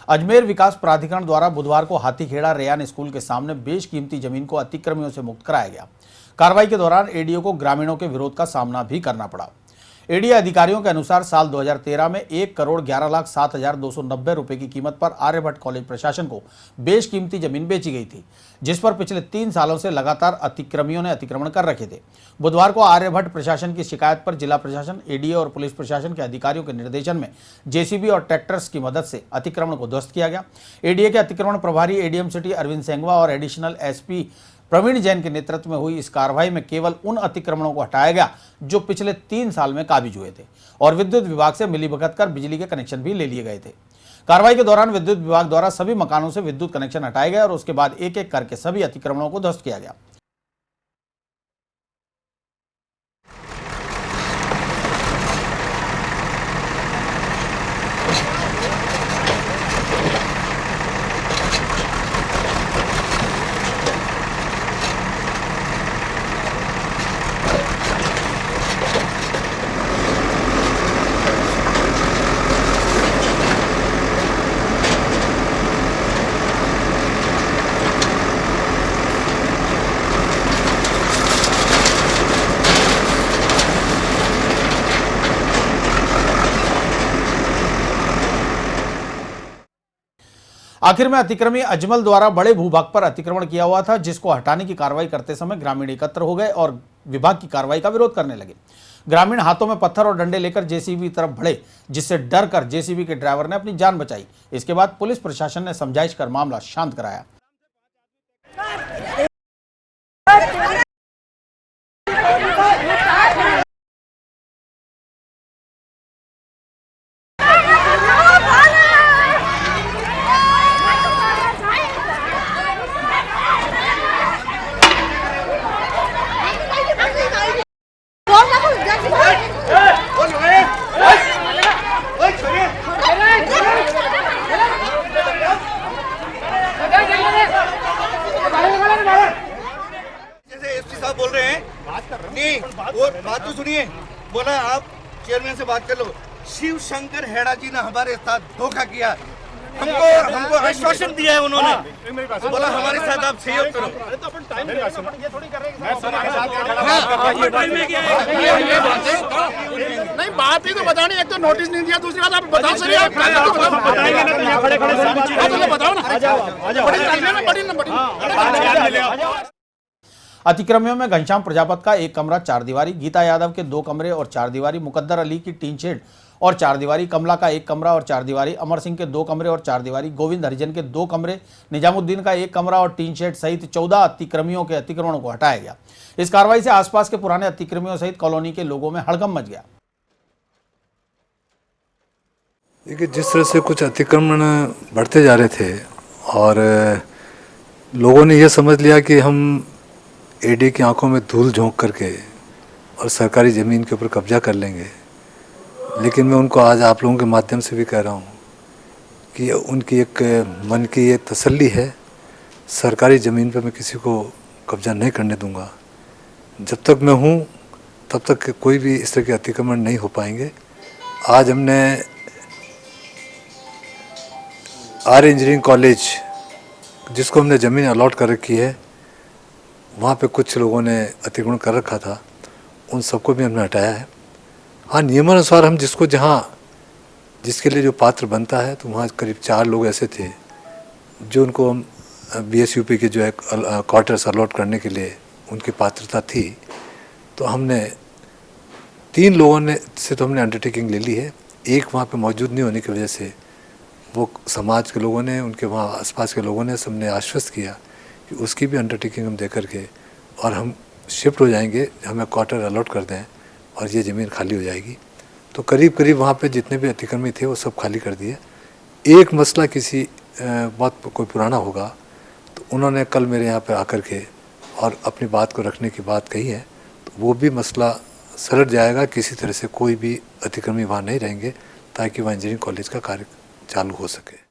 अजमेर विकास प्राधिकरण द्वारा बुधवार को हाथीखेड़ा रेयान स्कूल के सामने बेशकीमती जमीन को अतिक्रमियों से मुक्त कराया गया। कार्रवाई के दौरान एडीओ को ग्रामीणों के विरोध का सामना भी करना पड़ा। एडीए अधिकारियों के अनुसार साल 2013 में 1,11,07,290 रुपए की कीमत पर आर्यभट्ट कॉलेज प्रशासन को बेशकीमती जमीन बेची गई थी, जिस पर पिछले 3 सालों से लगातार अतिक्रमियों ने अतिक्रमण कर रखे थे। बुधवार को आर्यभट्ट प्रशासन की शिकायत पर जिला प्रशासन, एडीए और पुलिस प्रशासन के अधिकारियों के निर्देशन में जेसीबी और ट्रैक्टर्स की मदद से अतिक्रमण को ध्वस्त किया गया। एडीए के अतिक्रमण प्रभारी एडीएम सिटी अरविंद सेंगवा और एडिशनल एसपी प्रवीण जैन के नेतृत्व में हुई इस कार्रवाई में केवल उन अतिक्रमणों को हटाया गया जो पिछले 3 साल में काबिज हुए थे और विद्युत विभाग से मिलीभगत कर बिजली के कनेक्शन भी ले लिए गए थे। कार्रवाई के दौरान विद्युत विभाग द्वारा सभी मकानों से विद्युत कनेक्शन हटाए गए और उसके बाद एक एक करके सभी अतिक्रमणों को ध्वस्त किया गया। आखिर में अतिक्रमी अजमल द्वारा बड़े भूभाग पर अतिक्रमण किया हुआ था, जिसको हटाने की कार्रवाई करते समय ग्रामीण एकत्र हो गए और विभाग की कार्रवाई का विरोध करने लगे। ग्रामीण हाथों में पत्थर और डंडे लेकर जेसीबी की तरफ बढ़े, जिससे डर कर जेसीबी के ड्राइवर ने अपनी जान बचाई। इसके बाद पुलिस प्रशासन ने समझाइश कर मामला शांत कराया। साहब बोल रहे हैं नहीं, वो बात तो सुनिए। बोला आप चेयरमैन से बात कर लो। शिव शंकर हेड़ा जी ने हमारे साथ धोखा किया, हमको आश्वासन दिया है उन्होंने। बोला हमारे साथ आप सहयोग करो। नहीं, बात ही तो बतानी, एक तो नोटिस नहीं दिया, दूसरी बात आप बताओ सर, बताओ ना। अतिक्रमियों में घनश्याम प्रजापत का 1 कमरा 4 दीवारी, गीता यादव के 2 कमरे और 4 दीवारी, मुकद्दर अली की टीन शेड और 4 दीवारी, कमला का 1 कमरा और 4 दीवारी, अमर सिंह के 2 कमरे और 4 दीवारी, गोविंद हरिजन के 2 कमरे, निजामुद्दीन का 1 कमरा और टीन शेड सहित 14 अतिक्रमियों के अतिक्रमणों को हटाया गया। इस कार्रवाई से आसपास के पुराने अतिक्रमियों सहित कॉलोनी के लोगों में हड़कंप मच गया। देखिए, जिस तरह से कुछ अतिक्रमण बढ़ते जा रहे थे और लोगों ने यह समझ लिया कि हम एडी की आंखों में धूल झोंक करके और सरकारी ज़मीन के ऊपर कब्जा कर लेंगे, लेकिन मैं उनको आज आप लोगों के माध्यम से भी कह रहा हूँ कि उनकी एक मन की ये तसल्ली है, सरकारी ज़मीन पर मैं किसी को कब्जा नहीं करने दूंगा। जब तक मैं हूँ तब तक कोई भी इस तरह के अतिक्रमण नहीं हो पाएंगे। आज हमने आर्य इंजीनियरिंग कॉलेज, जिसको हमने ज़मीन अलॉट कर रखी है, वहाँ पे कुछ लोगों ने अतिक्रमण कर रखा था, उन सबको भी हमने हटाया है। हाँ, नियमानुसार हम जिसके लिए जो पात्र बनता है, तो वहाँ करीब 4 लोग ऐसे थे जो उनको हम बीएसयूपी के जो है क्वार्टर्स अलॉट करने के लिए उनकी पात्रता थी, तो हमने 3 लोगों ने से तो हमने अंडरटेकिंग ले ली है। एक वहाँ पे मौजूद नहीं होने की वजह से वो समाज के लोगों ने, उनके वहाँ आसपास के लोगों ने सबने आश्वस्त किया कि उसकी भी अंडरटेकिंग हम दे करके और हम शिफ्ट हो जाएंगे, हमें क्वार्टर अलॉट कर दें और ये ज़मीन खाली हो जाएगी। तो करीब करीब वहाँ पे जितने भी अतिक्रमी थे वो सब खाली कर दिए। एक मसला किसी बहुत कोई पुराना होगा, तो उन्होंने कल मेरे यहाँ पे आकर के और अपनी बात को रखने की बात कही है, तो वो भी मसला सलट जाएगा। किसी तरह से कोई भी अतिक्रमी वहाँ नहीं रहेंगे ताकि वहाँ इंजीनियरिंग कॉलेज का कार्य चालू हो सके।